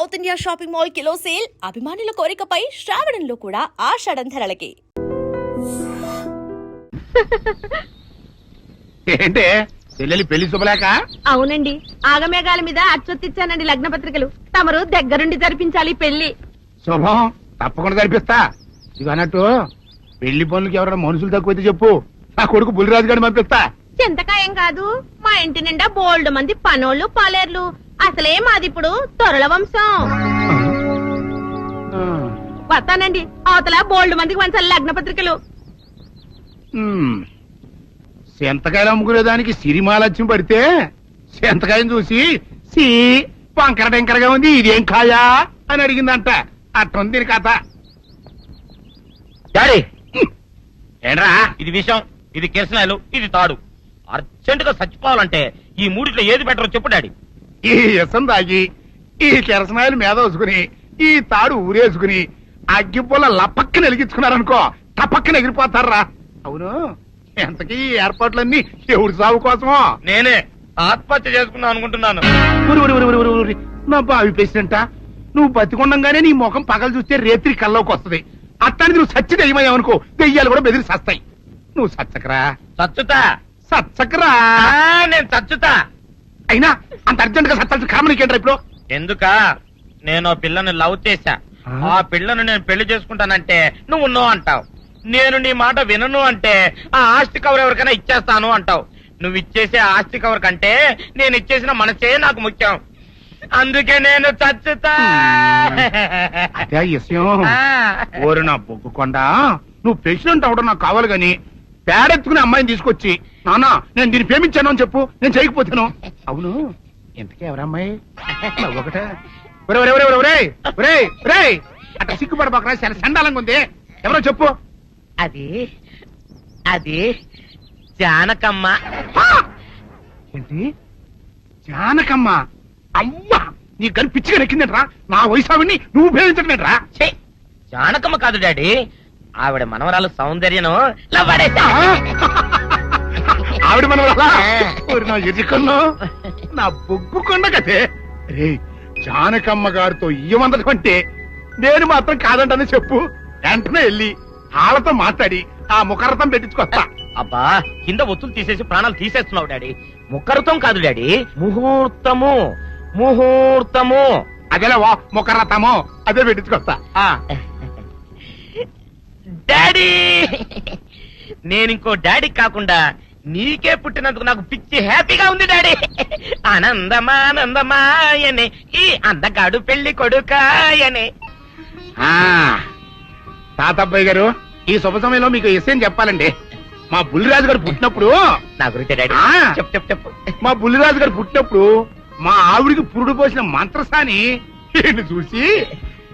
South India shopping mall kilo sale అభిమానుల కోరికపై శ్రావణంలో కూడా ఆషాఢం ధరలకి. ఏంటే చెల్లెలి పెళ్లి శుభలేక? అవునండి, ఆగమేఘాల మీద అచ్చొత్తిచ్చానండి లగ్న పత్రికలు. తమరు దగ్గరుండి జరిపించాలి పెళ్లి. శుభం, తప్పకుండా జరిపిస్తా. ఇక అన్నట్టు పెళ్లి పనులకి ఎవరైనా మనుషులు తక్కువైతే చెప్పు, నా కొడుకు బుల్లిరాజు గారిని పంపిస్తా. చింతకాయం కాదు, మా ఇంటి నిండా బోల్డ్ మంది పనోళ్ళు పాలేర్లు. అసలే మాది ఇప్పుడు తొరల వంశం. వస్తానండి, అవతల బోల్డ్ మందికి వంచాలి లగ్న పత్రికలు. సెంతకాయలు అమ్ముకునేదానికి సిరిమాలత్యం పడితే సెంతకాయని చూసి సి వంకర టెంకరగా ఉంది, ఇదేం కాయా అని అడిగిందంట. అట్టుంది దీని కథ. డాడీ, ఏంట్రా? ఇది విషం, ఇది కిరసనాయలు, ఇది తాడు. అర్జెంట్ గా చచ్చిపోవాలంటే ఈ మూడిట్లో ఏది బెటర్ చెప్పు డాడీ. ఈ ఇసం తాగి ఈ కిరసనాయలు మీద వేసుకుని ఈ తాడు ఊరేసుకుని అగ్గిపుల్ల లపక్కన వెలిగించుకున్నారనుకో, టపక్కన ఎగిరిపోతారా. అవును, ఎంతకీ ఈ ఏర్పాట్లన్నీ ఎవరి సాగు కోసమో? నేనే ఆత్మహత్య చేసుకుందాం అనుకుంటున్నాను. నా బావి పేసినంట, నువ్వు బతికొండంగానే నీ ముఖం పగలు చూస్తే రేత్రి కల్లోకి వస్తుంది. అట్టానికి నువ్వు సచ్చి దెయ్యమయ్యావనుకో, దెయ్యాలు కూడా బెదిరి సస్తాయి. నువ్వు సచ్చకరా, చచ్చుతా. సచ్చకరా. నేను చచ్చుతా. అయినా అంత అర్జెంట్ గా సత్తాల్సిన కారణం నీకేంట్రా ఇప్పుడు? ఎందుక నేను ఆ పిల్లని లవ్ చేశా. ఆ పిల్లను నేను పెళ్లి చేసుకుంటానంటే నువ్వు నో అంటావు. నేను నీ మాట వినను అంటే ఆ ఆస్తి కవర్ ఎవరికైనా ఇచ్చేస్తాను అంటావు. నువ్వు ఇచ్చేసే ఆస్తి కవర్ కంటే నేను ఇచ్చేసిన మనసే నాకు ముఖ్యం. అందుకే నేను చచ్చుతా. అదే విషయం. ఓరు నా బొగ్గుకొండ, నువ్వు ప్రెసిడెంట్ అవడం నాకు కావాలి గాని పేడెత్తుకునే అమ్మాయిని తీసుకొచ్చి నానా నేను దీన్ని ప్రేమించాను అని చెప్పు, నేను చేయకపోతాను. అవును, ఎంతకే ఎవరమ్మాయి? ఒకటే అట్లా సిగ్గుపడబాకరా, చాలా సండాలంగా ఉంది. ఎవరో చెప్పు. అది అది జానకమ్మ. ఏంటి జానకమ్మ? అమ్మా, నీ గని పిచ్చిగా నెక్కిందంట్రా. నా వయసావిని నువ్వు ప్రేమించటమేట్రా? జానకమ్మ కాదు డాడీ, ఆవిడ మనవరాలు సౌందర్యను ఆవిడ మనవరాలా? నా ఎదుకున్నా నా బొగ్గుకొండ కదే. రే, జానకమ్మ గారితో ఇయ్యమందడం అంటే నేను మాత్రం కాదంటని చెప్పు. వెంటనే వెళ్ళి వాళ్ళతో మాట్లాడి ఆ ముఖరథం పెట్టించుకొస్తా. అబ్బా, కింద ఒత్తులు తీసేసి ప్రాణాలు తీసేస్తున్నావు డాడీ. ముఖరథం కాదు డాడీ, ముహూర్తము. ముహూర్తము అదేలా ముఖరథము, అదే పెట్టించుకొస్తా. డాడీ, నేను ఇంకో డాడీ కాకుండా నీకే పుట్టినందుకు నాకు పిచ్చి హ్యాపీగా ఉంది డాడీ. ఆనందమానందమాయనే ఈ అందగాడు పెళ్లి కొడుకాయనే. తాతబ్బాయి గారు, ఈ శుభ సమయంలో మీకు విషయం చెప్పాలండి. మా బుల్లిరాజు గారు పుట్టినప్పుడు నా గురించి డాడీ చెప్పు చెప్పు. మా బుల్లిరాజు గారు పుట్టినప్పుడు మా ఆవిడికి పురుడు పోసిన మంత్రసాని చూసి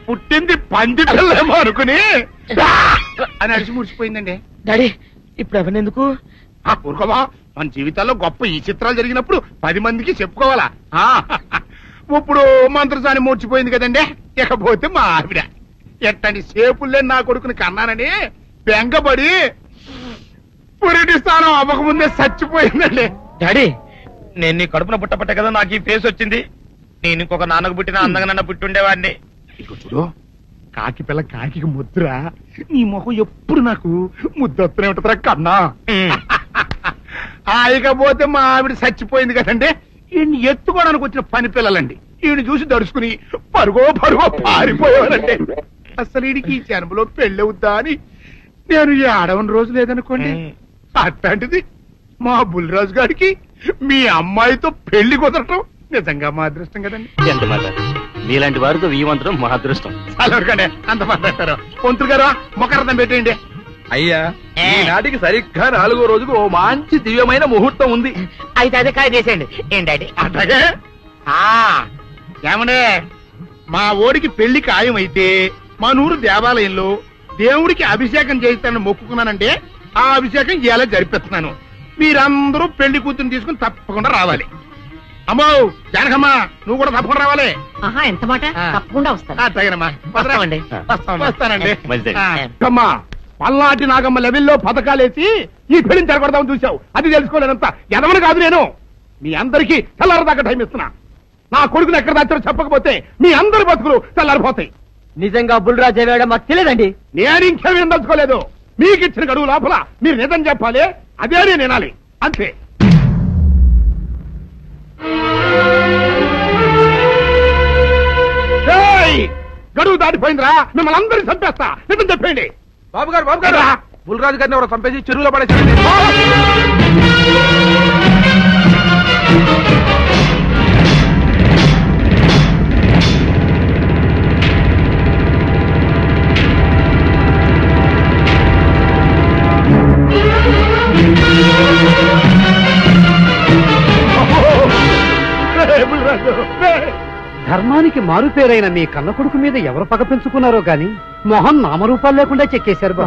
పుట్టింది పంది పిల్లేమో అనుకుని అని అడిచి ముడిచిపోయిందండి. డాడీ, ఇప్పుడు అవన్నీ ఎందుకు? ఊరుకోవా, మన జీవితాల్లో గొప్ప ఈ చిత్రాలు జరిగినప్పుడు 10 మందికి చెప్పుకోవాలా. ఇప్పుడు మంత్రసాని మూర్చిపోయింది కదండి. ఇకపోతే మా ఆవిడ ఎట్టండి సేపుల్లే నా కొడుకుని కన్నానని బెంగపడి పురిటి స్థానం అవ్వకముందే చచ్చిపోయిందండి. డాడీ, నేను నీ కడుపున పుట్టపట్ట కదా నాకు ఈ ఫేస్ వచ్చింది. నేను ఇంకొక నాన్నకు పుట్టిన అందంగా నన్ను పుట్టుండేవాడిని. ఇక చూడు, కాకి పిల్ల కాకి ముద్దురా. నీ మొహం ఎప్పుడు నాకు ముద్దొత్తనే ఉంటుందిరా కన్నా. ఇకపోతే మా ఆవిడ చచ్చిపోయింది కదండి. ఈయన్ని ఎత్తుకోవడానికి వచ్చిన పని పిల్లలండి. ఈయన చూసి దడుచుకుని పరుగో పారిపోయేవారండి. అసలు ఈడికి ఈ జన్మలో పెళ్ళవుద్దా అని నేను ఈ ఆడవని రోజు లేదనుకోండి. అట్లాంటిది మా బుల్లిరాజు గారికి మీ అమ్మాయితో పెళ్లి కుదరటం నిజంగా మా అదృష్టం కదండి. ఎంత మాట, మీలాంటి వారితో వీయమంతరం మా అదృష్టం. అలాగే అంత మాట్లాడతారు. పొంతులు గారు మొకరథం పెట్టేయండి. అయ్యా, ఈనాటికి సరిగ్గా 4వ రోజుకు ఓ మంచి దివ్యమైన ముహూర్తం ఉంది. అయితే అదే కాయ చేసేయండి. ఏం డాడీ? అట్లాగే ఏమనే, మా ఓడికి పెళ్లి ఖాయమైతే మా నూరు దేవాలయంలో దేవుడికి అభిషేకం చేయిస్తానని మొక్కుకున్నానంటే ఆ అభిషేకం ఇలా జరిపిస్తున్నాను. మీరందరూ పెళ్లి కూతురు తీసుకుని తప్పకుండా రావాలి. అమ్మో జానకమ్మా, నువ్వు కూడా తప్పకుండా రావాలి. ఎంత మాట, తప్పకుండా వస్తాను. తగినమ్మా, వస్తానండి. మంచిది. అమ్మా, పల్నాటి నాగమ్మ లెవెల్లో పథకాలేసి ఈ పెళ్లిని జరగొడదామని చూసావు. అది తెలుసుకోలేనంత ఎదవని కాదు నేను. మీ అందరికీ తెల్లారదాకా టైం ఇస్తున్నా. నా కొడుకుని ఎక్కడ దాచారో చెప్పకపోతే మీ అందరి బతుకులు తెల్లారిపోతాయి. నిజంగా బుల్రాజు అయ్యాడో మాకు తెలియదండి. నేను ఇంకేమీ దలుచుకోలేదు. మీకు ఇచ్చిన గడువు లోపల మీరు నిజం చెప్పాలి, అదే నేను వినాలి, అంతే. గడువు దాటిపోయిందిరా, మిమ్మల్ని అందరినీ చంపేస్తా. నిజం చెప్పండి. బాబు గారు బుల్రాజు గారిని ఎవరో చంపేసి చెరువులో పడేసారండి. ధర్మానికి మారుపేరైన మీ కన్న కొడుకు మీద ఎవరు పగ పెంచుకున్నారో గాని మొహం నామరూపాలు లేకుండా చెక్కేశారు బా.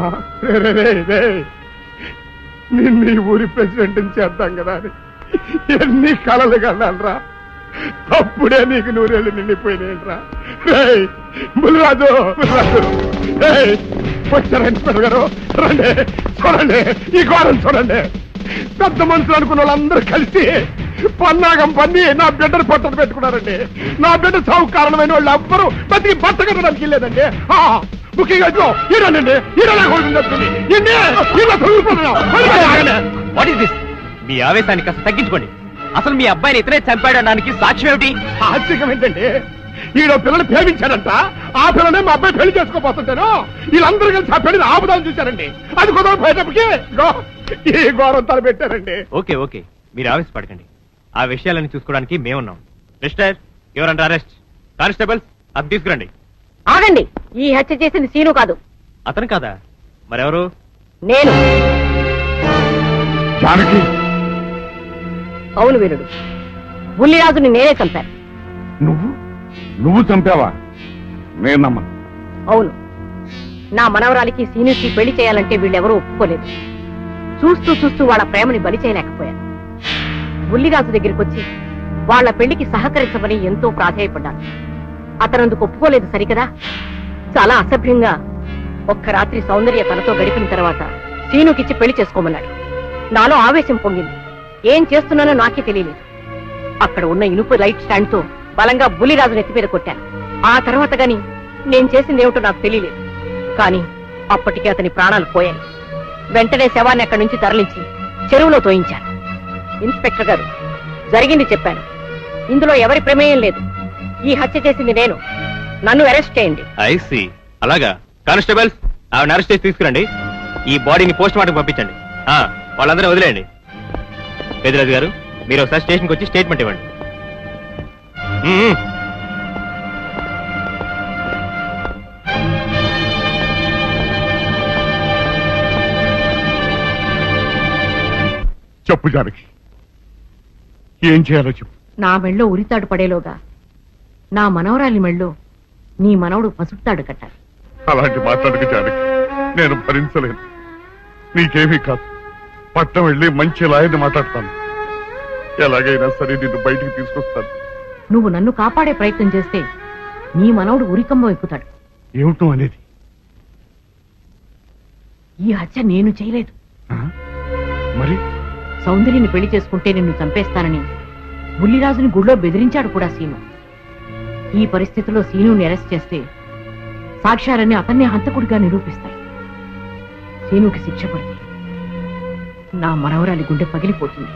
నిన్ను ఈ ఊరి ప్రెసిడెంట్ చేద్దాం కదా అని ఎన్ని కళలు కన్నానరా. అప్పుడే నీకు నూరేళ్ళు నిండిపోయినాయంట్రా. బుల్రాజు వచ్చారండి పెద్దగారు, రండి చూడండి, ఈ ఘోరం చూడండి. పెద్ద మనుషులు అనుకున్న వాళ్ళందరూ కలిసి పన్నాగం పన్ని నా బిడ్డను పొట్టను పెట్టుకున్నారండి. నా బిడ్డ సాగు కారణమైన వాళ్ళు ఎవ్వరూ బతికి బట్ట కట్టడానికి లేదండి. ముఖ్యంగా ఈడనండి, ఈడలా కొడుతుంది. మీ ఆవేశాన్ని కాస్త తగ్గించుకోండి. అసలు మీ అబ్బాయిని ఇతనే చంపాడడానికి సాక్ష్యం ఏమిటి? ఆశ్చర్యం ఏంటండి, ఈడో పిల్లలు ప్రేమించాడంట. ఆ పిల్లనే మా అబ్బాయి పెళ్లి చేసుకోబోతుంటాను. వీళ్ళందరూ కలిసి ఆ పెళ్లిని ఆపుదాన్ని చూశారండి. అది కుదరపోయేటప్పటికి ఈ ఘోరం తలపెట్టారండి. ఓకే ఓకే, మీరు ఆవేశపడకండి. ఆ విషయాలను చూసుకోవడానికి మేమున్నాం. Mister your under arrest. Constables అది తీసుకురండి. ఆగండి, ఈ హత్య చేసింది సీను కాదు. అతను కాదా? మరెవరు? నేను. జానకి, అవును వీరుడు, బుల్లిరాజుని నేనే చంపాను. నువ్వు చంపావా? నేను నమ్మను. అవును, నా మనవరాలికి సీనుకి పెళ్లి చేయాలంటే వీళ్ళెవరూ ఒప్పుకోలేదు. చూస్తూ చూస్తూ వాళ్ళ ప్రేమని బలి చేయలేకపోయాను. బుల్లిరాజు దగ్గరికి వచ్చి వాళ్ళ పెళ్లికి సహకరించమని ఎంతో ప్రాధాయపడ్డాను. అతనందుకు ఒప్పుకోలేదు సరికదా. చాలా అసభ్యంగా ఒక్క రాత్రి సౌందర్య తనతో గడిపిన తర్వాత సీనుకిచ్చి పెళ్లి చేసుకోమన్నాడు. నాలో ఆవేశం పొంగింది. ఏం చేస్తున్నానో నాకే తెలియలేదు. అక్కడ ఉన్న ఇనుపు లైట్ స్టాండ్ తో బలంగా బుల్లిరాజు నెత్తి మీద కొట్టాను. ఆ తర్వాత గాని నేను చేసిందేమిటో నాకు తెలియలేదు. కానీ అప్పటికే అతని ప్రాణాలు పోయాయి. వెంటనే శవాన్ని అక్కడి నుంచి తరలించి చెరువులో తోయించాను. ఇన్స్పెక్టర్ గారు, జరిగింది చెప్పాను. ఇందులో ఎవరి ప్రమేయం లేదు. ఈ హత్య చేసింది నేను. నన్ను అరెస్ట్ చేయండి. I see. అలాగా. కానిస్టేబుల్స్ ఆవిడ అరెస్ట్ చేసి తీసుకురండి. ఈ బాడీని పోస్ట్ మార్టం పంపించండి. వాళ్ళందరూ వదిలేయండి. పెద్దరాజు గారు, మీరు ఒకసారి స్టేషన్కి వచ్చి స్టేట్మెంట్ ఇవ్వండి. చెప్పు జానకి, ఏం చేయాలో చెప్పు. నా మెళ్ళో ఉరితాడు పడేలోగా నా మనవరాలి మెళ్ళో నీ మనవడు పసుపుతాడు కట్టాలి. అలాంటి మాట్లాడక జానకి, నేను భరించలేను. నీకేమీ కాదు, పట్టణం వెళ్ళి మంచి లాయర్ని మాట్లాడతాను. ఎలాగైనా సరే నిన్ను బయటికి తీసుకొస్తాను. నువ్వు నన్ను కాపాడే ప్రయత్నం చేస్తే నీ మనవడు ఉరికంబం ఎక్కుతాడు. ఏమిటో అనేది? ఈ హత్య నేను చేయలేదు. మరి సౌందర్యని పెళ్లి చేసుకుంటే నిన్ను చంపేస్తానని బుల్లిరాజుని గుళ్ళో బెదిరించాడు కూడా సీను. ఈ పరిస్థితిలో సీనుని అరెస్ట్ చేస్తే సాక్ష్యాలన్నీ అతన్నే హంతకుడిగా నిరూపిస్తాయి. సీనుకి శిక్ష పడితే నా మనవరాలి గుండె పగిలిపోతుంది.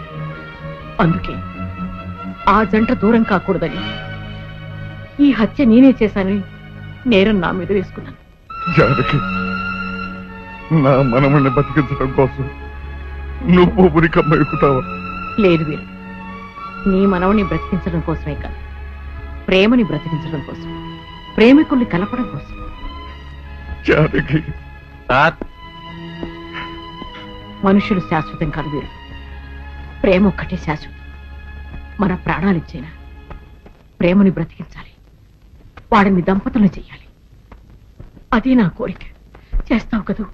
అందుకే ఆ జంట దూరం కాకూడదని ఈ హత్య నేనే చేశానని నేరం నా మీద వేసుకున్నాను. జానకి, నా మనమని బతికించడం కోసం నువ్వు ఉరికమ్మ ఎక్కుతావా? లేదు వీరు, నీ మనవని బ్రతికించడం కోసమే కాదు, ప్రేమని బ్రతికించడం కోసం, ప్రేమికుల్ని కలపడం కోసం. జానకి, సార్, మనుషులు శాశ్వతం కాదు వీరు, ప్రేమ ఒక్కటే శాశ్వతం. మన ప్రాణాలిచ్చైనా ప్రేమని బ్రతికించాలి, వాడిని దంపతులు చెయ్యాలి. అదే నా కోరిక. చేస్తావు కదూ?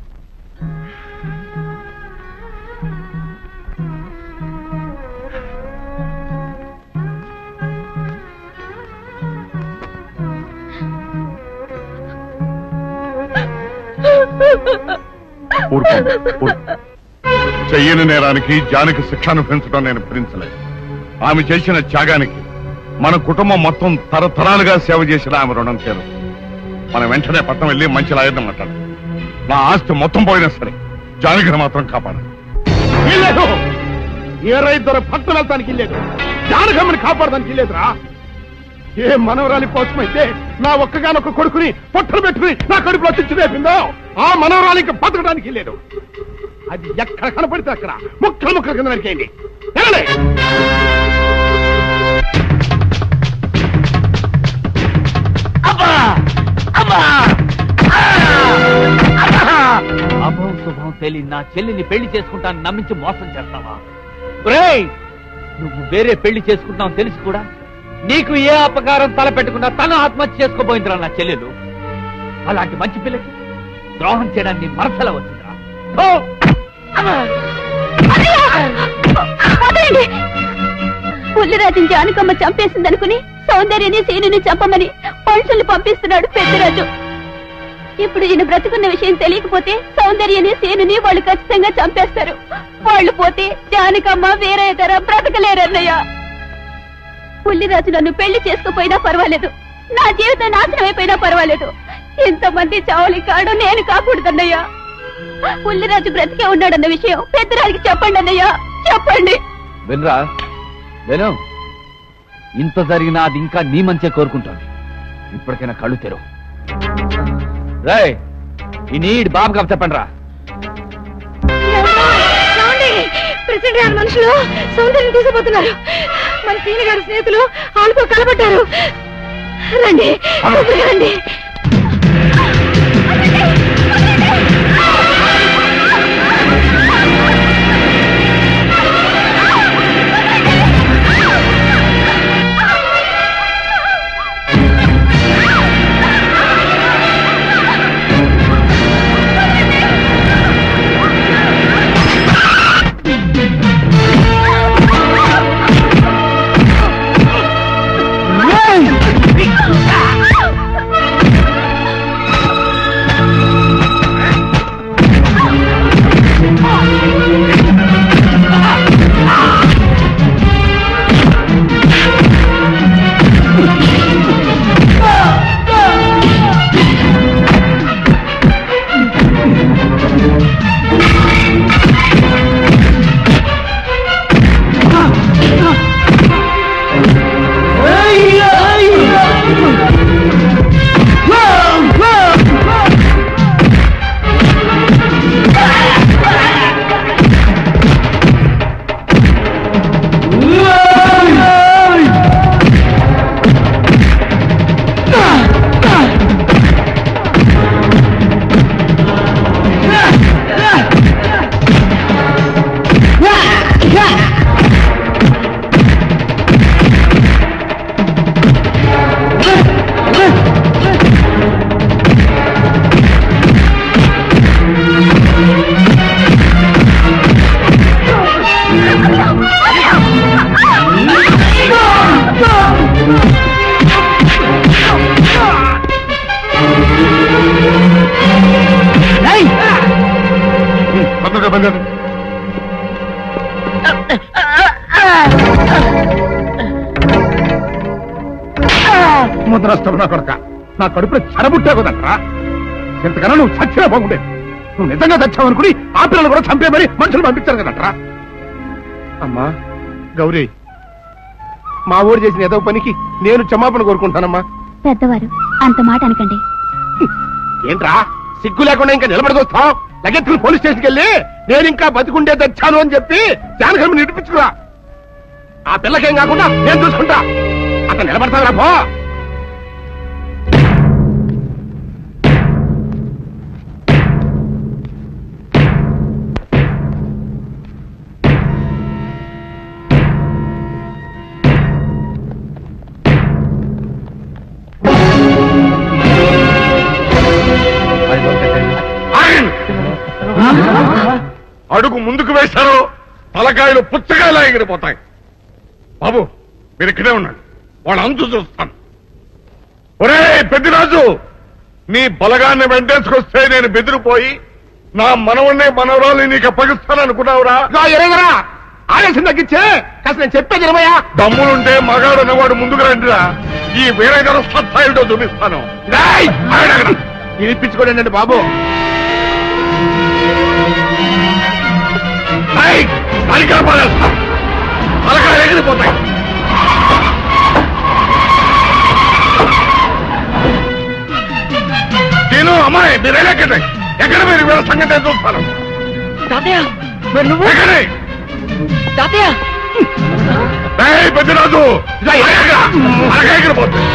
చెయ్యని నేరానికి జానకి శిక్ష అనుభవించడం నేను భరించలేదు. ఆమె చేసిన త్యాగానికి మన కుటుంబం మొత్తం తరతరాలుగా సేవ చేసిన ఆమె రుణం చేరు. మనం వెంటనే పట్నం వెళ్ళి మంచి లాయర్ని మాట్లాడు. నా ఆస్తి మొత్తం పోయినా సరే జానకిని మాత్రం కాపాడు. ఇల్లేదు ఏ రైతు పట్నం వెళ్తానికి ఇల్లేదు, జానకమ్మని కాపాడడానికి ఇల్లేదురా. ఏ మనవరాలి కోసమైతే నా ఒక్కగానొక్క కొడుకుని పొట్టలు పెట్టుకుని నా కడుపులో తెచ్చి రేపిందో ఆ మనవరాలి ఇంకా బతకడానికి లేదు. అది ఎక్కడ కనపడితే అక్కడ ముక్కలు ముక్కల కింద నరికేయండి. అభం శుభం తెలియని నా చెల్లిని పెళ్లి చేసుకుంటాను నమ్మించి మోసం చేస్తావా? ఒరేయ్, నువ్వు వేరే పెళ్లి చేసుకుంటావు తెలిసి కూడా నీకు ఏ అపకారం తలపెట్టకుండా తను ఆత్మహత్య చేసుకోబోయిందిరా నా చెల్లెలు. అలాంటి మంచి పిల్లకి ద్రోహం చేయడానికి మనసులో వచ్చిందిరా. పుల్లిరాజుని జానకమ్మ చంపేసిందనుకుని సౌందర్యని సీనుని చంపమని మనుషుల్ని పంపిస్తున్నాడు పెద్దరాజు. ఇప్పుడు ఈయన బ్రతుకున్న విషయం తెలియకపోతే సౌందర్యని సీనుని వాళ్ళు ఖచ్చితంగా చంపేస్తారు. వాళ్ళు పోతే జానకమ్మ వేరే ధర బ్రతకలేరన్నయ్య. పుల్లిరాజు నన్ను పెళ్లి చేసుకోపోయినా పర్వాలేదు, నా జీవితం నాశనం అయిపోయినా పర్వాలేదు, ఇంతమంది చావలి కాడు నేను కాకూడదన్నయ్యా. పుల్లిరాజు బ్రతికే ఉన్నాడన్న విషయం పెద్దరాజుకి చెప్పండి అన్నయ్య, చెప్పండి. వినరా విను, ఇంత జరిగినా అది ఇంకా నీ మంచిగా కోరుకుంటాను. ఇప్పటికైనా కళ్ళు తెరవు. రేయ్, ఈ నీడ్ బాబు కప్ చెప్పండి రా. ప్రెసిడెంట్ గారి మనుషులు సౌందర్యం తీసుకుపోతున్నారు. మన సీని గారి స్నేహితులు వాళ్ళతో కలబడ్డారు. రండి రండి. ముద్రస్తావు నా కొడక, నా కడుపులో చెడబుట్టే కదట్రా. ఇంతకన్నా నువ్వు చచ్చినా బాగుండేది. నువ్వు నిజంగా చచ్చావనుకుని ఆ పిల్లలు కూడా చంపేమని మనుషులు పంపించారు కదట్రా. అమ్మా గౌరీ, మా ఊరు చేసిన ఏదో పనికి నేను క్షమాపణ కోరుకుంటానమ్మా. పెద్దవారు అంత మాట అనకండి. ఏంట్రా సిగ్గు లేకుండా ఇంకా నిలబడదొస్తావు? లగెత్తుకుని పోలీస్ స్టేషన్కి వెళ్ళి నేను ఇంకా బతికుండే తెచ్చాను అని చెప్పి జానకమ్మ నిడిపించుకురా. ఆ పిల్లకేం కాకుండా నేను చూసుకుంటా. అతను నిలబడతారా పో. అడుగు ముందుకు వేశారో తలకాయలు పుచ్చకాయలా ఎగిరిపోతాయి. బాబు మీరు ఇక్కడే ఉన్నాడు, వాడు అంతు చూస్తాను. ఒరే పెద్దిరాజు, నీ బలగాన్ని వెంటేసుకొస్తే నేను బెదిరిపోయి నా మనవన్నే మనవరాలు నీకు అప్పగిస్తాను అనుకున్నావురా? ఎరగరా, ఆవేశం తగ్గించే కాస్త నేను చెప్పేది ఇరవయా. దమ్ములుంటే మగాడు అనేవాడు ముందుకు రండిరా. ఈ వేరేగారు సత్తాయిటో చూపిస్తాను. వినిపించుకోండి బాబు. తలకాయలు ఎగిరిపోతాయి. నేను అమ్మాయి మీరు ఎక్కడే ఎక్కడ మీరు వీళ్ళ సంగతి చూస్తాను. ఎక్కడే పెద్దరాజు ఎగిరిపోతుంది.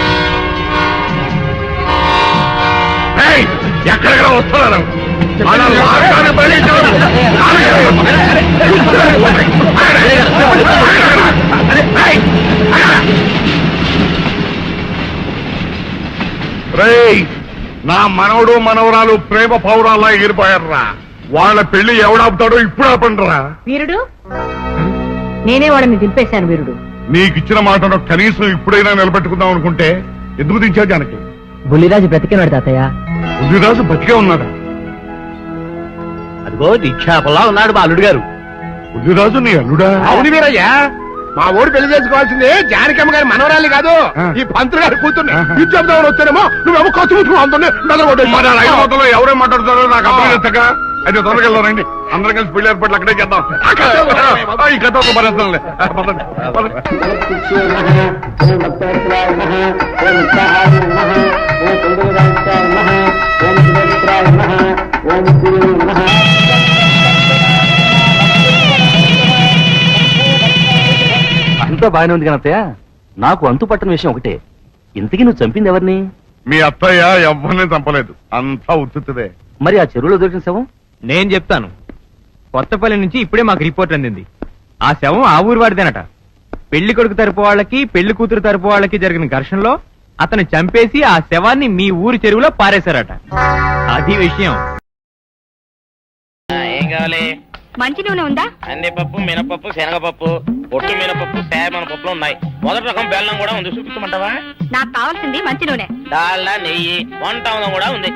ఎక్కడెక్కడ వస్తున్నారు రేయ్, నా మనవడు మనవరాలు ప్రేమ పౌరాల్లా ఎగిరిపోయారా. వాళ్ళ పెళ్లి ఎవడాపుతాడో ఇప్పుడు ఆపండిరా. వీరుడు, నేనే వాడిని దింపేశాను. వీరుడు, నీకిచ్చిన మాటను కనీసం ఇప్పుడైనా నిలబెట్టుకుందాం అనుకుంటే ఎందుకు దించావు జానకి? బుల్లిరాజు బ్రతికినాడు తాతయ్య. బుద్ధిరాజు బతికే ఉన్నాడా? అదిగో నిక్షేపంలా ఉన్నాడు మా అల్లుడు గారు. బుద్ధిరాజు నీ అల్లుడా? అవును వీరయ్యా, మా ఊరు పెళ్లి చేసుకోవాల్సింది జానకమ్మ గారి మనవరాలి కాదు, ఈ పంతులు గారి కూతుర్ని. ఇది చెప్దామని వచ్చానేమో నువ్వేమో ఖర్చు ముట్టుకుని అందులో మన రైలు మొత్తంలో ఎవరేం మాట్లాడుతారో నాకు అర్థం చేస్తాక. అయితే త్వరగా వెళ్ళారండి, అందరం కలిసి పెళ్లి ఏర్పాట్లు అక్కడే చేద్దాం. ఈ కథ భరేస్తాంలే. అంతా బాగానే ఉంది కానీ అత్తయ్య, నాకు అంతు పట్టని విషయం ఒకటే. ఇంతకీ నువ్వు చంపింది ఎవరిని? మీ అత్తయ్య ఎవరిని చంపలేదు, అంతా ఉత్తుదే. మరి ఆ చెరువులో దొరికిన శవం? నేను చెప్తాను. కొత్తపల్లి నుంచి ఇప్పుడే మాకు రిపోర్ట్ అందింది. ఆ శవం ఆ ఊరు వాడిదేనట. పెళ్లి కొడుకు తరపు వాళ్ళకి పెళ్లి కూతురు తరపు వాళ్ళకి జరిగిన ఘర్షణలో అతను చంపేసి ఆ శవాన్ని మీ ఊరి చెరువులో పారేశారట. అది విషయం. ఏం కావాలి? మంచి నూనె ఉందా? కందిపప్పు, మినపప్పు, శనగపప్పు, పొట్టు మినపప్పు, సేమన పప్పులు ఉన్నాయి. మొదటి రకం బెల్లం కూడా ఉంది, చూపించమంటావా? నాకు కావాల్సింది మంచి నూనె. డాల్డా, నెయ్యి, వంట కూడా ఉంది.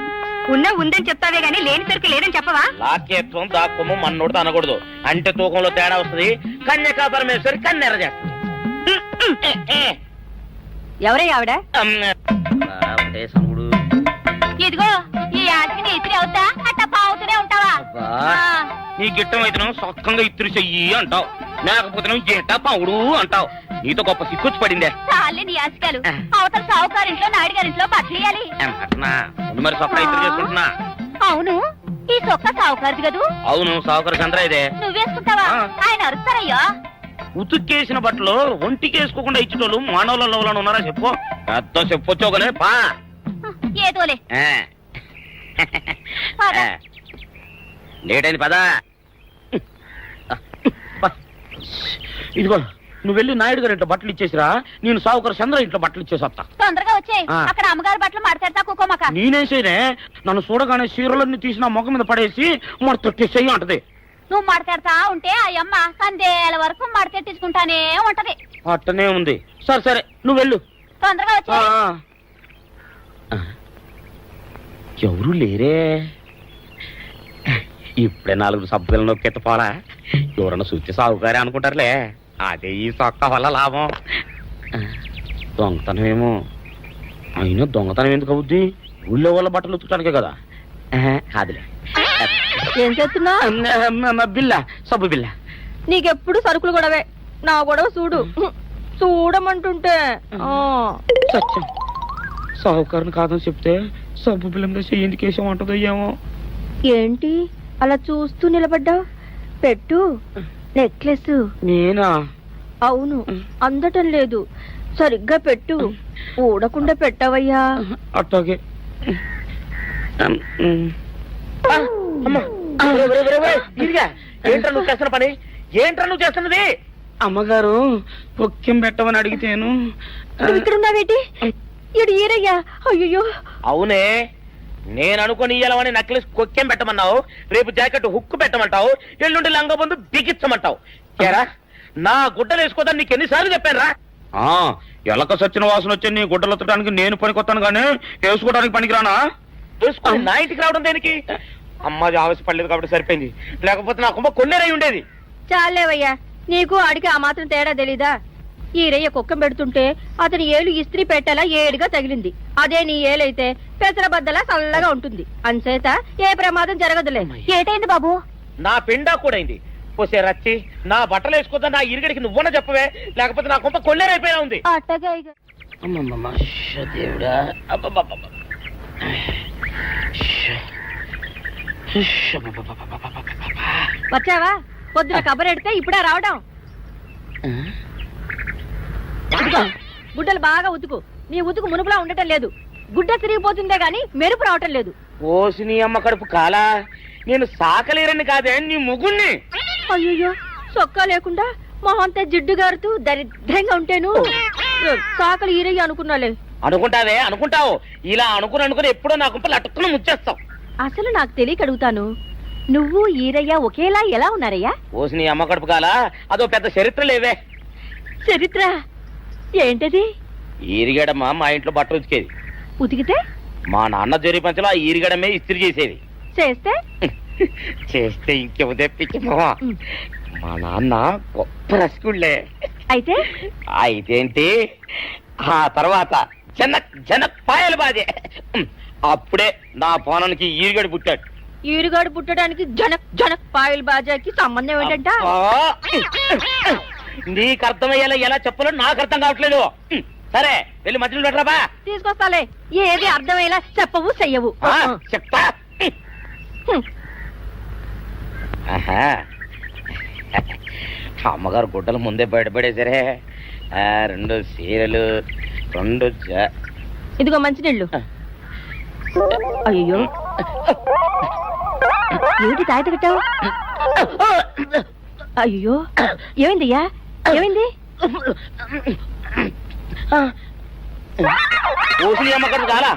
ఉందని చెప్తావే గానీ లేని సరికి లేదని చెప్పవా? లాక్యత్వం దాక్కుము మన్నోడు అనకూడదు. అంటే తూకంలో తేడా వస్తుంది. కన్యకా పరమేశ్వరి కన్నెర చేస్తుంది. ఎవరే ఆవిడ? ఒకటే సనుగుడు. ఇదిగో ఈ ఆటకి నీ ఇస్త్రీ అవుతా అట్ట పావుతూనే ఉంటావా? నీ గిట్టం అయితే సొక్కంగా ఇత్తురు చెయ్యి అంటావు, లేకపోతే గిట్ట పావుడు అంటావు. నీతో గొప్ప సిక్కుచ్చి పడిందే. చాలే నీ ఆశకాలు. అవతల సావుకారింట్లో నాయుడు గారింట్లో బట్టలేయాలి. మరి సొక్క ఇత్తురు చేసుకుంటున్నా. అవును, ఈ సొక్క సావుకారిది కదూ? అవును, సావుకారు చంద్ర ఇదే. నువ్వేసుకుంటావా? ఆయన అరుస్తారయ్యా. ఉతుక్కేసిన బట్టలు ఒంటికి వేసుకోకుండా ఇచ్చేటోళ్ళు మానవులలో ఉన్నారా చెప్పు. పెద్ద చెప్పొచ్చోగలే పా. ఏదోలే. లేటైంది పదా. ఇదిగో నువ్వు వెళ్ళి నాయుడు గారి ఇంట్లో బట్టలు ఇచ్చేసిరా, నేను సావుకారు చంద్ర ఇంట్లో బట్టలు ఇచ్చేసి వస్తా. తొందరగా వచ్చేయ్. అక్కడ అమ్మగారి బట్టలు మాడతాడతా కుకోమక. నేనేం చేయనే, నన్ను చూడగానే చీరలన్నీ తీసి నా ముఖం మీద పడేసి మొట్టెట్టేసేయి అంటది. నువ్వు మాడతాడతా ఉంటే ఆ అమ్మ సందేల వరకు మడతెట్టించుకుంటానే ఉంటది. అట్టనే ఉంది. సరే సరే నువ్వు వెళ్ళు. తొందరగా వచ్చేయ్. ఎవరు లేరే. ఇప్పుడే 4 సబ్బులు నొక్కెత్త పోలా. ఎవరన్నా చూస్తే సాగుగారే అనుకుంటారులే. అదే ఈ సొక్క వల్ల లాభం. దొంగతనమేమో. అయినా దొంగతనం ఎందుకు అవుద్ది? ఊళ్ళో వాళ్ళ బట్టలు ఉతుకడానికే కదా. కాదులే. ఏం చేస్తున్నా? బిల్ల, సబ్బు బిల్ల. నీకెప్పుడు సరుకులు గొడవే. నా గొడవ చూడు. చూడమంటుంటే సత్యం, సాహుకారుని కాదని చెప్తే సబ్బు బిల్ల మీద చెయ్యింది కేసం అంటదో ఏమో. ఏంటి అలా చూస్తూ నిలబడ్డావు? పెట్టు. నెక్లెస్. నేనా? అవును, అందటం లేదు. సరిగ్గా పెట్టు. ఊడకుండా పెట్టవయ్యా. అట్టాగే. ఏంట్రా నువ్వు చేస్తున్న పని? ఏంట్రా నువ్వు చేస్తున్నది? అమ్మగారు పొక్కెం పెట్టమని అడిగితేను. ఇక్కడున్నావేటి? ఇడు ఈరయ్యా. అయ్యో. అవునే, నేను అనుకుని ఇయ్యాలని నెక్లెస్ కొక్కెం పెట్టమన్నావు, రేపు జాకెట్ హుక్కు పెట్టమంటావు, ఎల్లుండి లంగా బందు బిగించమంటావు. ఏరా, నా గుడ్డలు వేసుకోదని నీకు ఎన్నిసార్లు చెప్పాను రా. ఎలక సచ్చిన వాసన వచ్చి నీ గుడ్డలు ఎత్తడానికి నేను పనికొత్తాను కానీ వేసుకోవడానికి పనికిరానా? వేసుకుని నా ఇంటికి రావడం దేనికి? అమ్మాది ఆవేశపడలేదు కాబట్టి సరిపోయింది, లేకపోతే నా కుమ్మ కొన్నేరై ఉండేది. చాలేవయ్యా, నీకు ఆడికి ఆ మాత్రం తేడా తెలీదా? ఈరయ్య కుక్కం పెడుతుంటే అతని ఏలు ఇస్త్రీ పెట్టేలా ఏడుగా తగిలింది. అదే నీ ఏలైతే పెసరబద్దలా చల్లగా ఉంటుంది. అంచేత ఏ ప్రమాదం జరగదులే. ఏటైంది బాబు? నా పిండా కూడా అయింది. పోసే రచ్చి నా బట్టలు వేసుకోద్దా, నా ఇరుగడికి నువ్వున చెప్పవే, లేకపోతే నా కొంప కొల్లేరైపోయినా ఉంది. అట్టగా దేవుడా, వచ్చావా? పొద్దున కబరెడితే ఇప్పుడే రావడం. గుడ్డలు బాగా ఉతుకు. నీ ఉతుకు మునుపులా ఉండటం లేదు. గుడ్డ తిరిగిపోతుందే గాని మెరుపు రావటం లేదు. ఓసి నీ అమ్మ కడుపు కాలా, నేను సాకలేరని కాదే నీ ముగుణ్ణి. అయ్యో, సొక్కా లేకుండా మొహంతా జిడ్డు గారుతూ దరిద్రంగా ఉంటేను సాకలు ఈరయ్య అనుకున్నాలే. అనుకుంటావే, అనుకుంటావు. ఇలా అనుకుని ఎప్పుడో నా గుంపలు అటుక్కుని ముచ్చేస్తావు. అసలు నాకు తెలియక అడుగుతాను, నువ్వు ఈరయ్య ఒకేలా ఎలా ఉన్నారయ్యా? ఓసి నీ అమ్మ కడుపు కాలా, అదో పెద్ద చరిత్ర లేవే. చరిత్ర ఏంటది? ఈరిగడమ్మ మా ఇంట్లో బట్టలు ఉతికేది. ఉతికితే మా నాన్న జరి పంచలో ఆ ఈరిగడమే ఇస్త్రీ చేసేది. చేస్తే చేస్తే ఇంకేమో తెప్పించమా. మా నాన్న గొప్ప రసికుళ్ళే. అయితే అయితేంటి, ఆ తర్వాత జనక్ పాయలు బాధే. అప్పుడే నా పోనానికి ఈరిగడు పుట్టాడు. ఈరుగాడు పుట్టడానికి జనక్ జనక్ పాయల్ బాజాకి సంబంధం ఏంటంట? నీకు అర్థమయ్యేలా ఎలా చెప్పాలో నాకు అర్థం కావట్లేదు. సరే వెళ్ళి మధ్యలో పెట్టరాబా. తీసుకొస్తాలే. ఏది అర్థమయ్యేలా చెప్పవు చెయ్యవు. చెప్తా. అమ్మగారు గుడ్డలు ముందే బయటపడేసరే. 2 చీరలు, 2 ఇదిగో మంచినీళ్ళు. అయ్యో, ఏంటి తాయత కట్టావు? అయ్యో, ఏమైందయ్యా? ఏమైంది? ఓసిని అమ్మగారు కాలా,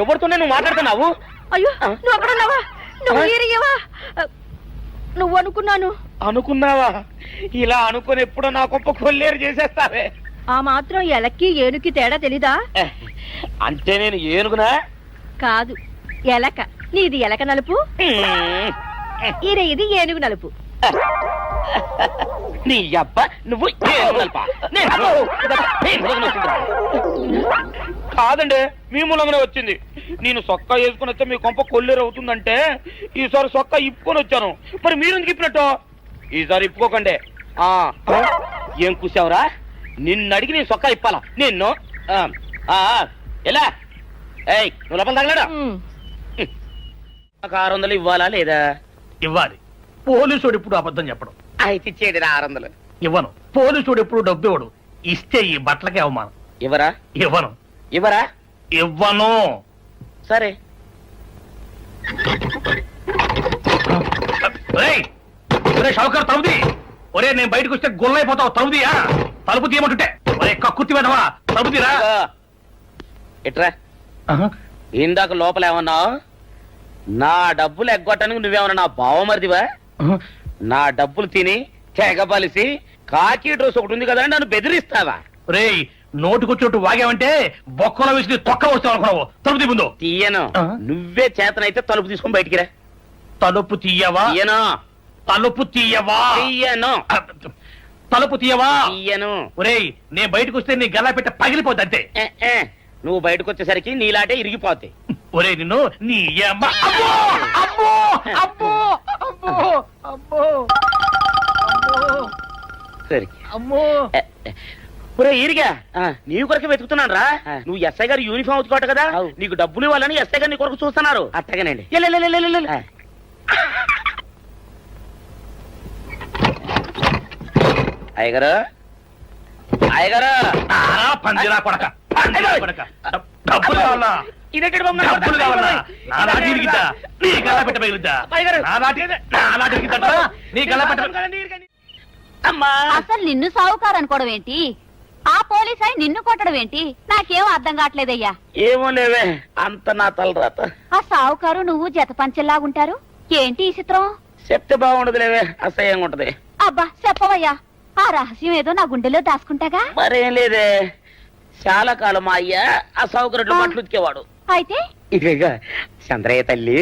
ఎవరితోనే నువ్వు మాట్లాడుతున్నావు? అయ్యో, నువ్వు అక్కడున్నావా? నువ్వు ఈరయ్యవా? నువ్వు అనుకున్నావా? ఇలా అనుకుని ఎప్పుడో నా గొప్ప కొల్లేరు చేసేస్తావే. ఆ మాత్రం ఎలక్కి ఏనుకి తేడా తెలీదా? అంటే నేను ఏనుగునా? కాదు, ఎలక. నీది ఎలక నలుపు, ఈరయ్యది ఏనుగు నలుపు. నీ అబ్బ నువ్వు కాదండి, మీ మూలంగానే వచ్చింది. నేను సొక్కా వేసుకుని వస్తే మీ కొంప కొల్లేరు అవుతుందంటే ఈసారి సొక్కా ఇప్పుకొని వచ్చాను. మరి మీరు ఎందుకు ఇప్పినట్టు? ఈసారి ఇప్పుకోకండి. ఏం కూసావురా? నిన్ను అడిగి నేను సొక్కా ఇప్పాలా? నిన్ను ఎలా? ఏయ్, నువ్వు లోపల తగలడా? 600 ఇవ్వాలా లేదా? ఇవ్వాలి. పోలీసుడు ఇప్పుడు అబద్ధం చెప్పడం. అయితే ఇచ్చేది 600. ఇవ్వను. పోలీసుడు ఎప్పుడు డబ్బు ఇవ్వడు. ఇస్తే ఈ బట్టలకే అవమానం. ఇవ్వరా? ఇవ్వను. ఇవ్వరా? ఇవ్వను. సరే. షౌకర్ తలుపుది. ఒరే, నేను బయటకు వస్తే గొల్లైపోతావు. తలుపుదియా? తలుపు తీయమంటుంటే ఒరే కక్కుర్తి వెదవా, తలుపు తీరా. ఎట్రా? ఇందాక లోపల ఏమన్నావు? నా డబ్బులు ఎగ్గొట్టడానికి నువ్వేమన్నా నా బావమరిదివా? నా డబ్బులు తిని తెగబలిసి కాకి డ్రెస్ ఒకటి ఉంది కదా అని నన్ను బెదిరిస్తావా? రేయ్, నోటుకొచ్చినట్టు వాగావంటే బొక్కలో వేసి తొక్క వస్తావు అనుకున్నావు. తలుపు తీ ముందు. తీయను. నువ్వే చేతనైతే తలుపు తీసుకొని బయటికి రా. తలుపు తీయవా? తీయను. తలుపు తీయవా? తీయను. తలుపు తీయవా? తీయను. ఒరేయ్, నేను బయటకు వస్తే నీ గల్లా పెట్ట పగిలిపోద్ది అంతే. నువ్వు బయటకు వచ్చేసరికి నీలాటే ఇరిగిపోతాయి. ఒరే, నిన్ను నీ అమ్మ. అబ్బో అబ్బో అబ్బో అబ్బో అబ్బో అమ్మో. ఒరే ఇరిగా, నీ కొరకు వెతుకుతున్నాను రా. నువ్వు ఎస్ఐ గారు యూనిఫామ్ అవుతుకోట కదా, నీకు డబ్బులు ఇవ్వాలని ఎస్ఐ గారు నీ కొరకు చూస్తున్నారు. అట్టగానండి. అయ్యగారు, అయ్యగారు, పందిరా కొడక, డబ్బులు కావాలా? డబ్బులు కావాలా? నా నాటి ఇరిగిద్దా? నీ గల్లా పెట్ట పగిలిద్దా? నా నాటి ఇరిగిద్దా? నీ గల్లా పెట్ట. అమ్మా, అసలు నిన్ను సావుకారు అనుకోవడం ఏంటి? ఆ పోలీస్ అయి నిన్ను కొట్టడం ఏంటి? నాకేం అర్థం కావట్లేదయ్యా. ఏమో లేవే, అంత నా తలరాత. ఆ సావుకారు నువ్వు జత పంచెల్లాగుంటారు. ఏంటి ఈ చిత్రం? చెప్తే బాగుండదు లేవే, అసహ్యంగా ఉంటది. అబ్బా చెప్పవయ్యా, ఆ రహస్యం ఏదో నా గుండెలో దాచుకుంటాగా. మరేం లేదే, చాలా కాలం మా అయ్య ఆ సౌకర్యం బట్టలు ఉతికేవాడు. అయితే ఇదిగా చంద్రయ్య తల్లి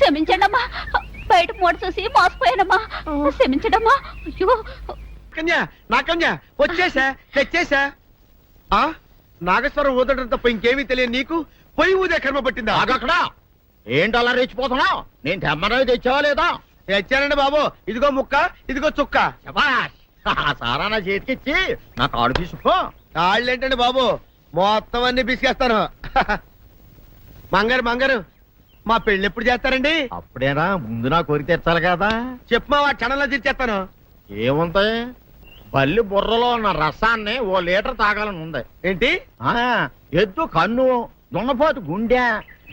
క్షమించండమ్మా. బయట మూట చూసి మోసపోయానమ్మా. క్షమించడమ్మా. అయ్యో కన్యా నా కన్యా వచ్చేసా తెచ్చేసా. నాగేశ్వరం ఊదటం తప్ప ఇంకేమీ తెలియదు నీకు. పొయ్యి ఊదే కర్మ పట్టిందా? అక్కడ ఏంటి అలా రెచ్చిపోతున్నావు? నేను తెమ్మనవి తెచ్చావా లేదా? తెచ్చానండి బాబు. ఇదిగో ముక్క, ఇదిగో చుక్క. శభాష్. ఆ సారా నా చేతికిచ్చి నా కాడు తీసుకో. కాళ్ళేంటండి బాబు, మొత్తం అన్ని బిసికేస్తాను. మంగారు మంగారు, మా పెళ్ళి ఎప్పుడు చేస్తారండి? అప్పుడేనా, ముందు నా కోరిక తెచ్చాలి కదా. చెప్పు మా క్షణంలో తీర్చేస్తాను. ఏముంటాయి, బల్లి బుర్రలో ఉన్న రసాన్ని ఓ లీటర్ తాగాలని ఉంది. ఏంటి? ఎద్దు కన్ను, దున్నపోతు గుండె,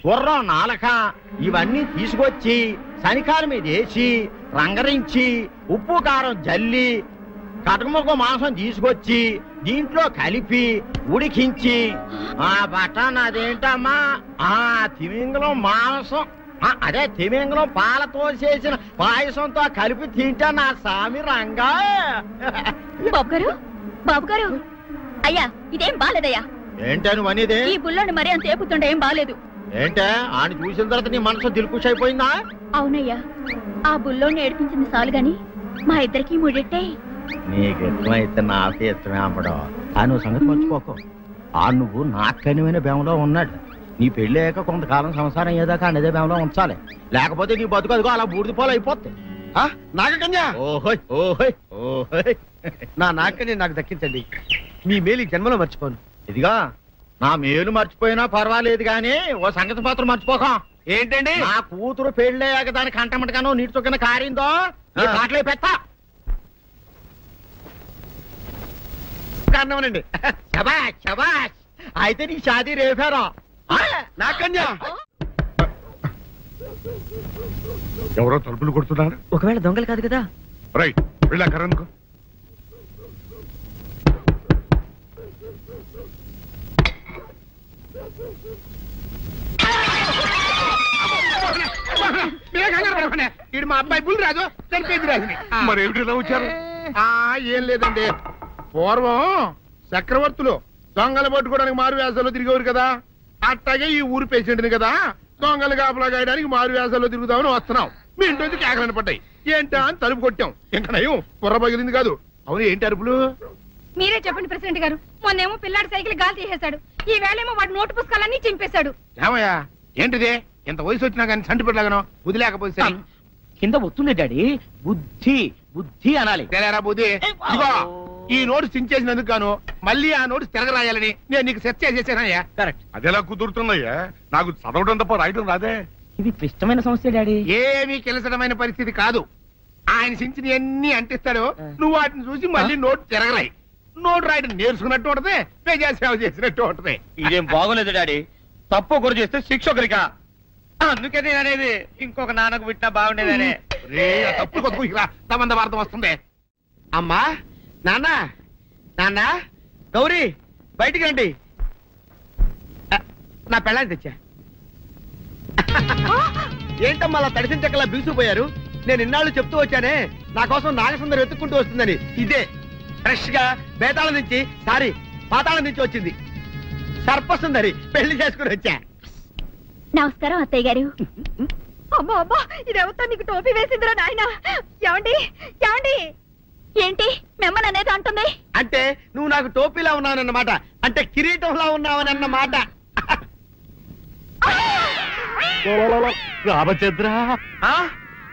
గుర్రం నాలక ఇవన్నీ తీసుకొచ్చి శనికాల మీద వేసి రంగరించి ఉప్పు కారం జల్లి కటకముక్క మాంసం తీసుకొచ్చి దీంట్లో కలిపి ఉడికించి ఆ బటన్ అదేంటమ్మా తిమింగలం మాంసం అదే తిమింగలం పాలతో చేసిన పాయసంతో కలిపి తింటా నా సామి రంగా. బాబు గారు అయ్యా, ఇదేం బాలేదయ్యా. ఏంటని నువ్వు అనేది? ఈ బుల్లోని మరీ అంత ఏపుతుండే ఏం బాలేదు. ఏంటే ఆయన చూసిన తర్వాత నీ మనసు దిల్కుష్ అయిపోయిందా? అవునయ్యా, ఆ బుల్లోని ఏడిపించింది చాలు గాని మా ఇద్దరికి ముడిట్టే. నీకు ఇష్టమైతే నాకే ఇష్టమే అమ్మడం. ఆ నువ్వు సంగతి మర్చిపోకు. ఆ నువ్వు నాకు కనివైన బేమలో ఉన్నాడు. నీ పెళ్లి అయ్యాక కొంతకాలం సంసారం ఏదాకా అనేదే బేమలో ఉంచాలి, లేకపోతే నీ బతుకు అదిగో అలా బూడిదిపోలు అయిపోతుంది. నాగకన్యా, ఓహోయ్ ఓహోయ్ ఓహోయ్. నా నాగకన్య నాకు దక్కించండి. మీ మేలు ఈ జన్మలో మర్చిపోను. ఇదిగా నా మేలు మర్చిపోయినా పర్వాలేదు గాని ఓ సంగతి మాత్రం మర్చిపోకం. ఏంటండి? నా కూతురు పెళ్ళయ్యాక దాని కంటమటగానో నీటి చొక్కన కారిందో కాట్లే పెట్టా. కారణమనండి. శబాష్ శబాష్. అయితే నీ షాదీ రేపారా? నాగకన్యా, ఎవరో తలుపులు కొడుతున్నారు. ఒకవేళ దొంగలు కాదు కదా? రైట్, వెళ్ళా కరణ్కు. వీడు మా అబ్బాయి బుల్ రాజు, చనిపోయింది రాజుని. మరి ఏమిటి ఇలా వచ్చారు? ఏం లేదండి, పూర్వం చక్రవర్తులు దొంగలు పట్టుకోవడానికి మారు వేసాల్లో తిరిగేవారు కదా, అట్టాగే ఈ ఊరు పేషెంట్ని కదా దొంగలు కాపలా గాయడానికి మారు వేసాల్లో తిరుగుదామని వస్తున్నాం. మీ ఇంటి కేకలని పడ్డాయి. ఏంటా అని తలుపు కొట్టాం. ఇంకా నయం బుర్ర పగిలింది కాదు. అవును, ఏంటి అరుపులు? మీరే చెప్పండి ప్రెసిడెంట్ గారు. మొన్నేమో పిల్లాడి సైకిల్ గాలి తీసేశాడు, ఈ వేళేమో వాడి నోటు పుస్తకాలన్నీ చింపేశాడు. ఏమయ్యా, ఏంటిది? ఇంత వయసు వచ్చినా కానీ సంటి పెట్టలాగను వదిలేకపోతే కింద వస్తుంది డాడీ. బుద్ధి బుద్ధి అనాలి. తెలేరా బుద్ధి. ఇదిగో, ఈ నోట్స్ చించేసినందుకు గాను మళ్ళీ ఆ నోట్స్ తిరగరాయాలని నేను నీకు సెట్ చేసేసానయ్యా. కరెక్ట్. అదెలా కుదురుతున్నాయ్యా? నాకు చదవడం తప్ప రాయటం రాదే. ఇది క్లిష్టమైన సమస్య డాడీ. ఏమీ కిలసడమైన పరిస్థితి కాదు. ఆయన చించిన ఎన్ని అంటిస్తాడు, నువ్వు వాటిని చూసి మళ్ళీ నోట్ తిరగరాయి. నోటు రాయడం నేర్చుకున్నట్టు ఉంటది, ప్రజా సేవ చేసినట్టు ఉంటది. ఇదేం బాగోలేదు డాడీ. తప్పు ఒకరు చేస్తే శిక్ష ఒకరికా? అందుకే నేను అనేది ఇంకొక నాన్నకు పుట్టినా బాగుండేదనే. తప్పుడు కొద్దు తమంద వార్తం వస్తుంది. అమ్మా, నాన్న, నాన్న, గౌరీ బయటికి రండి. నా పెళ్ళాన్ని తెచ్చా. ఏంటమ్మా అలా తడిసిన చెక్కలా బిగుసిపోయారు? నేను ఇన్నాళ్ళు చెప్తూ వచ్చానే నా కోసం నాగసుందరం వెతుక్కుంటూ వస్తుందని. ఇదే ఫ్రెష్ గా బేతాళం నుంచి పాతాళం నుంచి వచ్చింది సర్పసుందరి. పెళ్లి చేసుకుని వచ్చా. నమస్కారం అత్తయ్య గారు. అమ్మా అమ్మా, ఇదేవతో నీకు టోపీ వేసిందిరా నాయన. ఏమండి ఏమండి? ఏంటి మిమ్మల్ని అనేది అంటుంది? అంటే నువ్వు నాకు టోపీలా ఉన్నావనన్నమాట, అంటే కిరీటంలా ఉన్నావనన్నమాట. రామచంద్ర,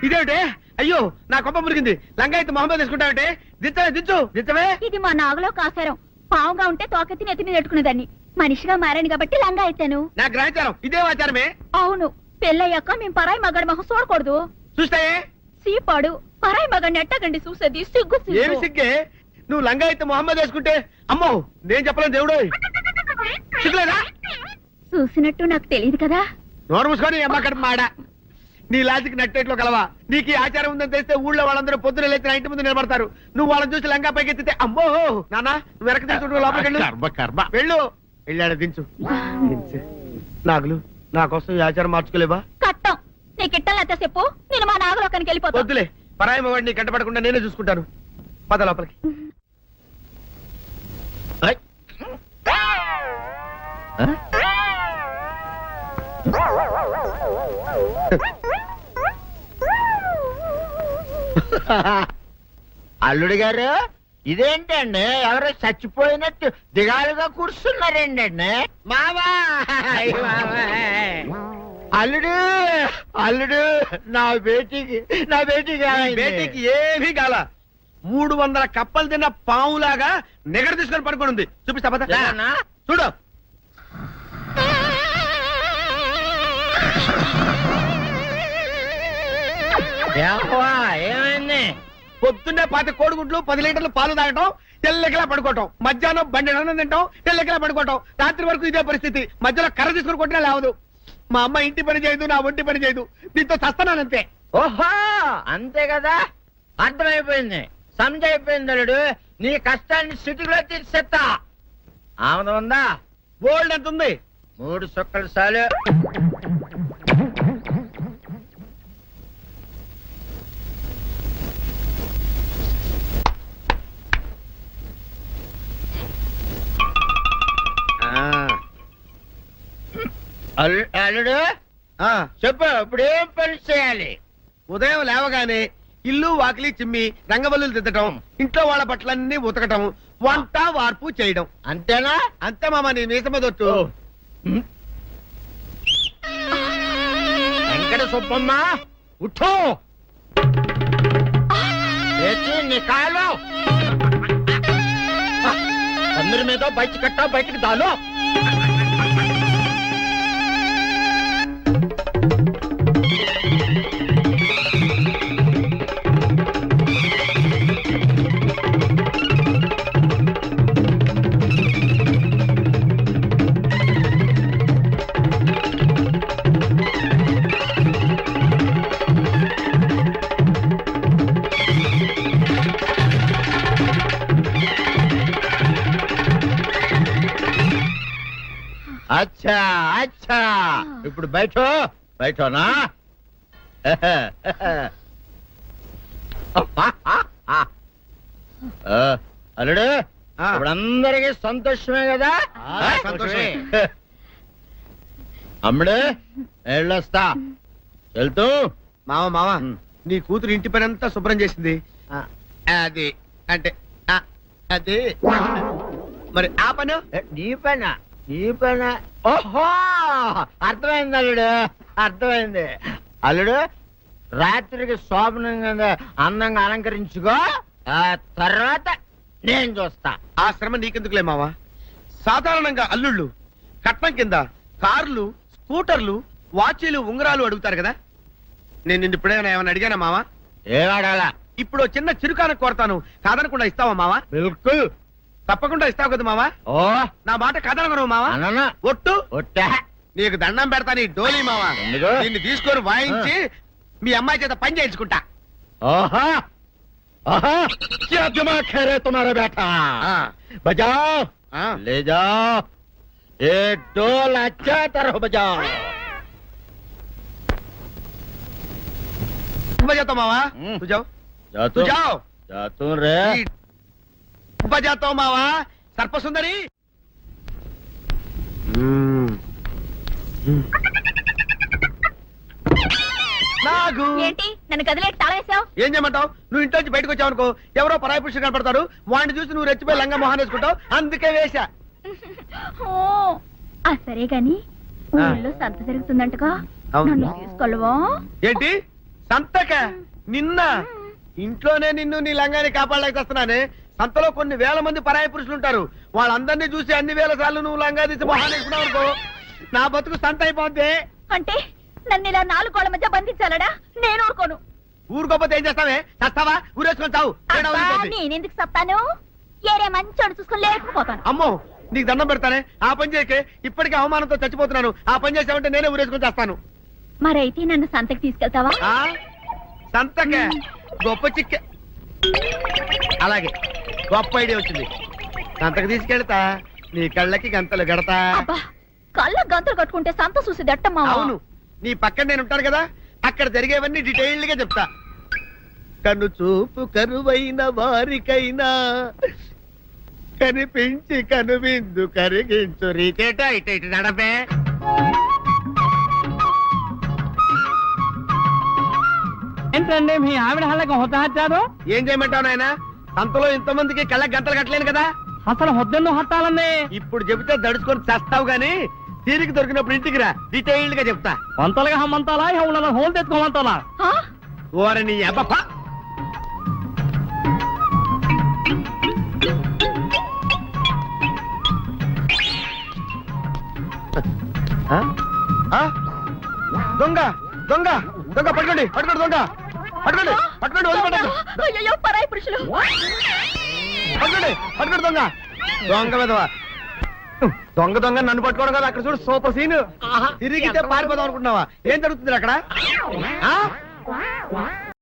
ఇదేమిటే? అయ్యో, నా కొప్ప మురిగింది. లంగా అయితే మొహమ్మద్ తీసుకుంటావంటే? దించవే, దించవే. ఇది మా నాగులో కాసారం. పావుగా ఉంటే తోకెత్తి నెత్తి మీద పెట్టుకునేదాన్ని. మనిషిగా మారాను కాబట్టి లంగా అయితాను. నా గ్రహచారం ఇదే ఆచారమే. అవును, పెళ్ళయ్యాక మేము పరాయి మగాడి మొహం చూడకూడదు. చూస్తాయే సీపాడు పరాయి మగాడిని ఎట్టగండి చూసేది. సిగ్గు ఏమి సిగ్గే? నువ్వు లంగా అయితే మొహమ్మద్ వేసుకుంటే అమ్మో నేను చెప్పలేను దేవుడు. సిగ్గులేదా? చూసినట్టు నాకు తెలియదు కదా. నోరు మూసుకొని అమ్మకడ మాడ. నీ లాజిక్ నట్టేట్లో కలవా? నీకు ఈ ఆచారం ఉందని తెలిస్తే ఊళ్ళో వాళ్ళందరూ పొద్దున లేచి నా ఇంటి ముందు నిలబడతారు. నువ్వు వాళ్ళని చూసి లంగా పైకి ఎత్తితే అమ్మో నాన్న నువ్వు వెనక తీసుకుంటూ లోపలికి వెళ్ళు. వెళ్ళాడు దించు. నాగులు, నా కోసం ఈ ఆచారం మార్చుకోలేవా? కట్టం నీకు ఇట్టలేతే చెప్పు, నేను మా నాగలోకానికి వెళ్ళిపోతా. వద్దులే, పరాయి వాడిని కంటపడకుండా నేనే చూసుకుంటాను. పద లోపలికి. అల్లుడు గారు ఇదేంటండి ఎవరో చచ్చిపోయినట్టు దిగాలుగా కూర్చున్నారేంటండి మావా అల్లుడు అల్లుడు నా బేటీకి బేటీకి ఏమీ కాల 300 కప్పలు తిన్న పావులాగా నిగడ తీసుకొని పడుకొని ఉంది. చూపిస్తా పద. చూడు ఏమైంది? పొద్దున్నే 10 కోడిగుడ్లు 10 లీటర్లు పాలు తాగటం, తెల్లకిలా పడుకోవటం, మధ్యాహ్నం బండి అన్నం తింటాం, తెల్లకిలా పడుకోవటం, రాత్రి వరకు ఇదే పరిస్థితి. మధ్యలో కర్ర తీసుకుని కొట్టినా లేవదు. మా అమ్మ ఇంటి పని చేయదు, నా ఒంటి పని చేయదు. దీంతో చస్తానంతే. ఓహో అంతే కదా, అర్థమైపోయింది, సమజైపోయింది. అల్లుడు నీ కష్టాన్ని స్థితిలో తీర్చేస్తా. ఆమె ఉందా? గోల్డ్ ఎంత ఉంది? 3 సుక్కలు చాలు. అల్లుడు చెప్పు, ఇప్పుడు ఏం పని చేయాలి? ఉదయం లేవగానే ఇల్లు వాకిలి చిమ్మి రంగవల్లులు దిద్దటం, ఇంట్లో వాళ్ళ బట్టలన్నీ ఉతకటం, వంట వార్పు చేయడం. అంతేనా? అంతే మామ, నీ మీసమదొట్టు. వెంకట సుబ్బమ్మ ఉఠో, నీ కాలు అందరి మీద బయట కట్టా, బయటకు దాలో. అచ్చా అచ్చా, ఇప్పుడు బయటనా? అల్లుడు ఇప్పుడు అందరికి సంతోషమే కదా? సంతోషమే. అమ్ముడు వెళ్ళొస్తా, వెళ్తూ. మామ నీ కూతురు ఇంటి పని అంతా శుభ్రం చేసింది. అది అంటే అది మరి ఆ పను నీ పైన ఓహో అర్థమైంది అల్లుడు, అర్థమైంది. అల్లుడు రాత్రికి శోభనంగా అందంగా అలంకరించుకో, ఆ తర్వాత నేను చూస్తా. ఆ శ్రమ నీకెందుకులే మావా. సాధారణంగా అల్లుళ్ళు కట్నం కింద కార్లు, స్కూటర్లు, వాచీలు, ఉంగరాలు అడుగుతారు కదా. నేను నిన్ను ఇప్పుడేమైనా ఏమైనా అడిగానా మావా? ఏవాడాలా? ఇప్పుడు చిన్న చిరుకాన కోరతాను, కాదనకుండా ఇస్తావా మావా? బిల్కుల్ తప్పకుండా ఇస్తావు కదా మావా. ఓ నా మాట కాదనగను మావా. ఒట్టు ఒట్టా, నీకు దండం పెడతా నీ డోలీ మావా. దీన్ని తీసుకొని వాయించి మీ అమ్మాయి చేత పని చేయించుకుంటా. ఓహో ఓహో, క్యా దిమాగ్ ఖై రే తుమ్హారా బేటా. బజాओ ले जाओ, ये ढोल अच्छा तरह बजाओ. बजाता मावा, तू जाओ, तू जाओ. जातू रे. बजाता हूँ मावा, सर्पसुंदरी. నాగు ఏంటి నన్ను గదిలేటి తాళేసావు? ఏం చేయమంటావు? నువ్వు ఇంట్లో నుంచి బయటకు వచ్చావు అనుకో, ఎవరో పరాయి పురుషులు కనపడతారు, వాడిని చూసి నువ్వు రెచ్చిపోయి లంగా మొహాన్ని వేసుకుంటావు, అందుకే వేశా. సరే గాని ఊళ్ళో సంత జరుగుతుందంటగా, నన్ను తీసుకెళ్ళవా? ఏంటి సంతక? నిన్న ఇంట్లోనే నిన్ను నీ లంగాన్ని కాపాడలేక వస్తున్నానే. సంతలో కొన్ని వేల మంది పరాయి పురుషులు ఉంటారు, వాళ్ళందరినీ చూసి అన్ని వేల సార్లు నువ్వు లంగా తీసి మొహాన్ని వేసుకున్నావు అనుకో, నా బతుకు సంత అయిపోద్ది. అంటే నన్ను ఇలా 4 గోళ్ల మధ్య బంధించాలడా? నేను ఊరుకోను. ఊరుకోపోతే ఏం చేస్తావే? చస్తావా? ఊరేసుకొని చావు. నేనెందుకు చెప్తాను? ఏరే మంచోడు చూసుకొని లేకపోతాను. అమ్మో నీకు దండం పెడతానే, ఆ పని చేయకే. ఇప్పటికే అవమానంతో చచ్చిపోతున్నాను, ఆ పని చేసావంటే నేనే ఊరేసుకొని చేస్తాను. మరైతే నన్ను సంతకి తీసుకెళ్తావా? సంతకే గొప్ప చిక్కే. అలాగే గొప్ప ఐడియా వచ్చింది. సంతకు తీసుకెళ్తా, నీ కళ్ళకి గంతలు గడతా. కళ్ళ గంతలు కట్టుకుంటే సంత చూసి దట్టమ్మా. అవును, నీ పక్కన నేను ఉంటాను కదా, అక్కడ జరిగేవన్నీ డీటెయిల్డ్ గా చెప్తా. కన్ను చూపు కరువైన వారికైనా కనిపించి కనువిందు కరిగించు రీతేట ఇట ఇటు నడపే. ఏంటండి మీ ఆవిడ హల్లకి హొత్తహత్యారు? ఏం చేయమంటావు నాయన? అంతలో ఇంతమందికి కళ్ళకి గంటలు కట్టలేను కదా. అసలు హొద్దెందుకు హత్తాలండి? ఇప్పుడు చెబితే దడుచుకొని చేస్తావు గాని తీరికి దొరికినప్పుడు ఇంటికి రా, డీటెయిల్డ్ గా చెప్తా. వంతలుగా హమ్మంతాలా ఎవరన్నా హోల్ తెచ్చుకోమంతాలా? ఓరి నీ అబ్బప్ప. ఆ? ఆ? దొంగ దొంగ దొంగ పట్టుకోండి పట్టుకోండి దొంగ పట్టుకోండి పట్టుకోండి వదిలిపెట్టండి. అయ్యో పరాయి పురుషులు. పట్టుకోండి పట్టుకోండి దొంగ దొంగ విధవ. దొంగ దొంగ నన్ను పట్టుకోవడం కదా. అక్కడ చూడు సూపర్ సీన్. తిరిగితే పారిపోదాం అనుకుంటున్నావా? ఏం జరుగుతుంది అక్కడ? ఆ?